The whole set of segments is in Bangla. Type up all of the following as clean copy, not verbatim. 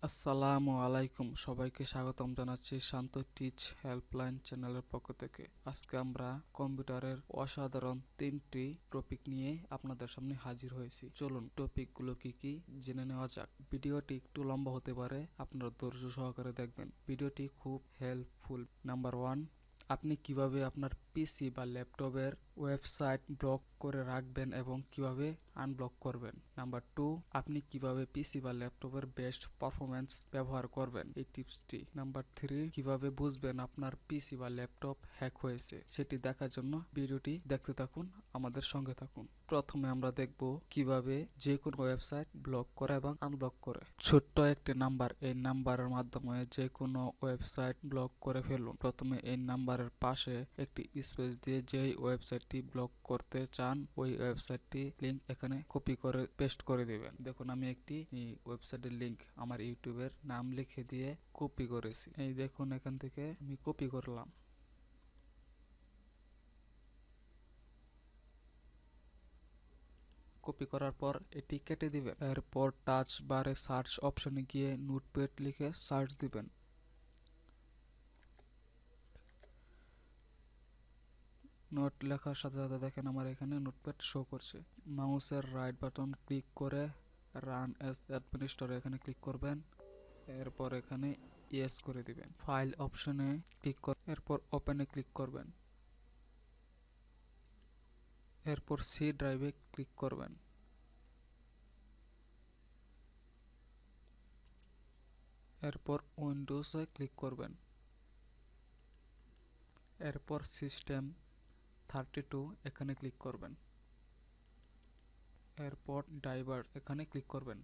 আসসালামু আলাইকুম, সবাইকে স্বাগতম জানাচ্ছি শান্ত টিচ হেল্পলাইন চ্যানেলের পক্ষ থেকে। আজকে আমরা কম্পিউটারের অসাধারণ 3টি টপিক নিয়ে আপনাদের সামনে হাজির হয়েছি। চলুন টপিকগুলো কি কি জেনে নেওয়া যাক। ভিডিওটি একটু লম্বা হতে পারে, আপনারা ধৈর্য সহকারে দেখবেন। ভিডিওটি খুব হেল্পফুল। নাম্বার 1, আপনি কিভাবে আপনার পিসি বা ল্যাপটপের ওয়েবসাইট ব্লক করে রাখবেন এবং কিভাবে আনব্লক করবেন। নাম্বার 2, আপনি কিভাবে পিসি বা ল্যাপটপের বেস্ট পারফরম্যান্স ব্যবহার করবেন, এই টিপসটি। নাম্বার 3, কিভাবে বুঝবেন আপনার পিসি বা ল্যাপটপ হ্যাক হয়েছে, সেটি দেখার জন্য ভিডিওটি দেখতে থাকুন, আমাদের সঙ্গে থাকুন। প্রথমে আমরা দেখব কিভাবে যে কোনো ওয়েবসাইট ব্লক করে এবং আনব্লক করে। ছোট্ট একটি নাম্বার, এই নাম্বারের মাধ্যমে যে কোনো ওয়েবসাইট ব্লক করে ফেলুন। প্রথমে এই নাম্বারের পাশে একটি স্পেস দিয়ে যেই ওয়েবসাইটটি ব্লক করতে চান ওই ওয়েবসাইটটি লিংক এখানে কপি করে পেস্ট করে দিবেন। দেখুন আমি একটি ওয়েবসাইটের লিংক আমার ইউটিউবের নাম লিখে দিয়ে কপি করেছি। এই দেখুন এখান থেকে আমি কপি করলাম। কপি করার পর এটি কেটে দিবেন। এরপর টাচ বারে সার্চ অপশনে গিয়ে নোটপ্যাড লিখে সার্চ দিবেন। নোট লেখার সাথে সাথে দেখেন আমার এখানে নোটপ্যাড শো করছে। মাউসের রাইট বাটন ক্লিক করে রান অ্যাজ অ্যাডমিনিস্ট্রেটর এখানে ক্লিক করবেন। এরপর এখানে ইয়েস করে দিবেন। ফাইল অপশনে ক্লিক করে এরপর ওপেনে ক্লিক করবেন। এরপর সি ড্রাইভে ক্লিক করবেন। এরপর উইন্ডোজে ক্লিক করবেন। এরপর সিস্টেম 32 এখানে ক্লিক করবেন। এরপর ড্রাইভার এখানে ক্লিক করবেন।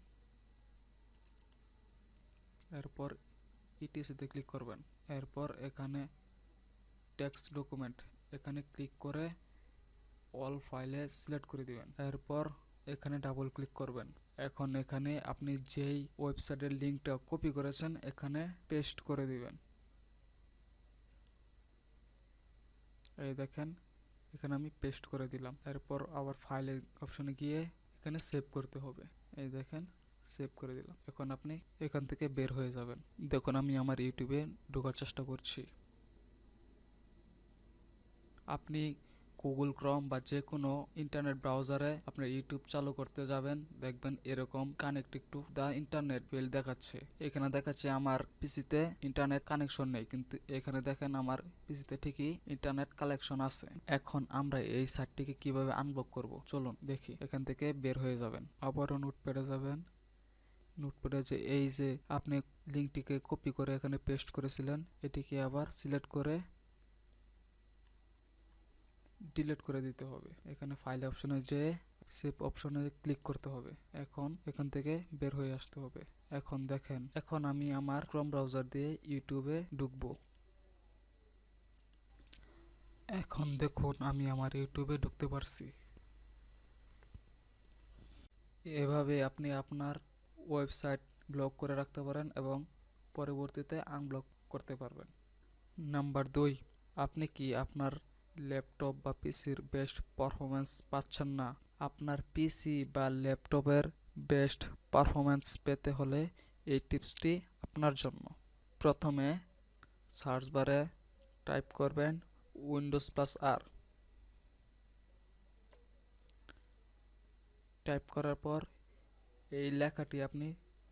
এরপর ইটিসিতে ক্লিক করবেন। এরপর এখানে টেক্সট ডকুমেন্ট এখানে ক্লিক করে অল ফাইলে সিলেক্ট করে দিবেন। এরপর এখানে ডাবল ক্লিক করবেন। এখন এখানে আপনি যেই ওয়েবসাইটের লিঙ্কটা কপি করেছেন এখানে পেস্ট করে দিবেন। এই দেখেন এখানে আমি পেস্ট করে দিলাম। এরপর আবার ফাইলের অপশনে গিয়ে এখানে সেভ করতে হবে। এই দেখেন সেভ করে দিলাম। এখন আপনি এখান থেকে বের হয়ে যাবেন। দেখুন আমি আমার ইউটিউবে ঢোকার চেষ্টা করছি। আপনি গুগল ক্রোম বা যে কোনো ইন্টারনেট ব্রাউজারে আপনার ইউটিউব চালু করতে যাবেন, দেখবেন এরকম connected to the internet field দেখাচ্ছে। এখানে দেখাচ্ছে আমার পিসিতে ইন্টারনেট কানেকশন নেই, কিন্তু এখানে দেখেন আমার পিসিতে ঠিকই ইন্টারনেট কানেকশন আছে। এখন আমরা এই সাইটটিকে কিভাবে আনব্লক করব, চলুন দেখি। এখান থেকে বের হয়ে যাবেন, আবারও নোটপ্যাডে যাবেন। নোটপ্যাডে যে এই যে আপনি লিঙ্কটিকে কপি করে এখানে পেস্ট করেছিলেন এটিকে আবার সিলেক্ট করে ডিলিট করে দিতে হবে। এখানে ফাইল অপশনে যে সেভ অপশনে ক্লিক করতে হবে। এখন এখান থেকে বের হয়ে আসতে হবে। এখন দেখেন এখন আমি আমার ক্রোম ব্রাউজার দিয়ে ইউটিউবে ঢুকবো। এখন দেখুন আমি আমার ইউটিউবে ঢুকতে পারছি। এভাবে আপনি আপনার ওয়েবসাইট ব্লক করে রাখতে পারেন এবং পরবর্তীতে আনব্লক করতে পারবেন। নাম্বার 2, আপনি কি আপনার ল্যাপটপ বা পিসির বেস্ট পারফরম্যান্স পাচ্ছেন না? আপনার পিসি বা ল্যাপটপের বেস্ট পারফরম্যান্স পেতে হলে এই টিপসটি আপনার জন্য। প্রথমে সার্চ বারে টাইপ করবেন উইন্ডোজ+R। টাইপ করার পর এই লেখাটি আপনি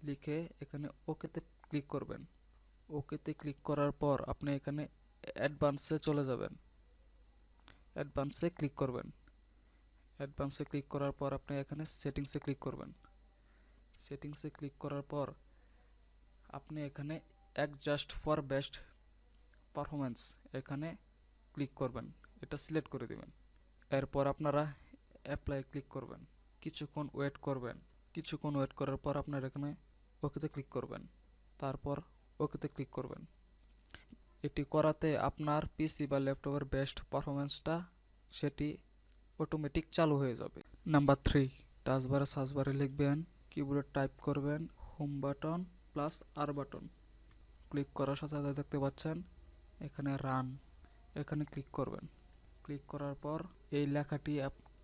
লিখে এখানে ওকেতে ক্লিক করবেন। ওকেতে ক্লিক করার পর আপনি এখানে অ্যাডভান্সে চলে যাবেন। অ্যাডভান্সে ক্লিক করবেন। অ্যাডভান্সে ক্লিক করার পর আপনি এখানে সেটিংসে ক্লিক করবেন। সেটিংসে ক্লিক করার পর আপনি এখানে অ্যাডজাস্ট ফর বেস্ট পারফরম্যান্স এখানে ক্লিক করবেন, এটা সিলেক্ট করে দিবেন। এরপর আপনারা অ্যাপ্লাই ক্লিক করবেন। কিছুক্ষণ ওয়েট করবেন। কিছুক্ষণ ওয়েট করার পর আপনার এখানে ওকেতে ক্লিক করবেন। তারপর ওকেতে ক্লিক করবেন। এটি করাতে আপনার পিসি বা ল্যাপটপের বেস্ট পারফরম্যান্সটা সেটি অটোমেটিক চালু হয়ে যাবে। নাম্বার 3, টাচবারে সার্চবারে লিখবেন, কিবোর্ডে টাইপ করবেন হোম বাটন প্লাস আর বাটন। ক্লিক করার সাথে সাথে দেখতে পাচ্ছেন এখানে রান, এখানে ক্লিক করবেন। ক্লিক করার পর এই লেখাটি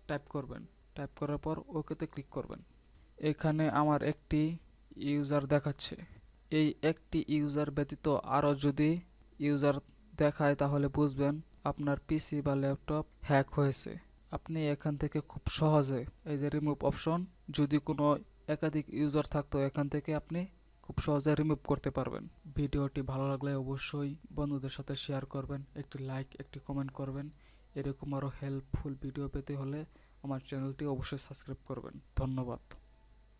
টাইপ করবেন। টাইপ করার পর ওকেতে ক্লিক করবেন। এখানে আমার একটি ইউজার দেখাচ্ছে। এই একটি ইউজার ব্যতীত আরও যদি ইউজার দেখায় তাহলে বুঝবেন আপনার পিসি বা ল্যাপটপ হ্যাক হয়েছে। আপনি এখান থেকে খুব সহজে এই যে রিমুভ অপশন, যদি কোনো একাধিক ইউজার থাকতো এখান থেকে আপনি খুব সহজে রিমুভ করতে পারবেন। ভিডিওটি ভালো লাগলে অবশ্যই বন্ধুদের সাথে শেয়ার করবেন, একটি লাইক একটি কমেন্ট করবেন। এরকম আরও হেল্পফুল ভিডিও পেতে হলে আমার চ্যানেলটি অবশ্যই সাবস্ক্রাইব করবেন। ধন্যবাদ।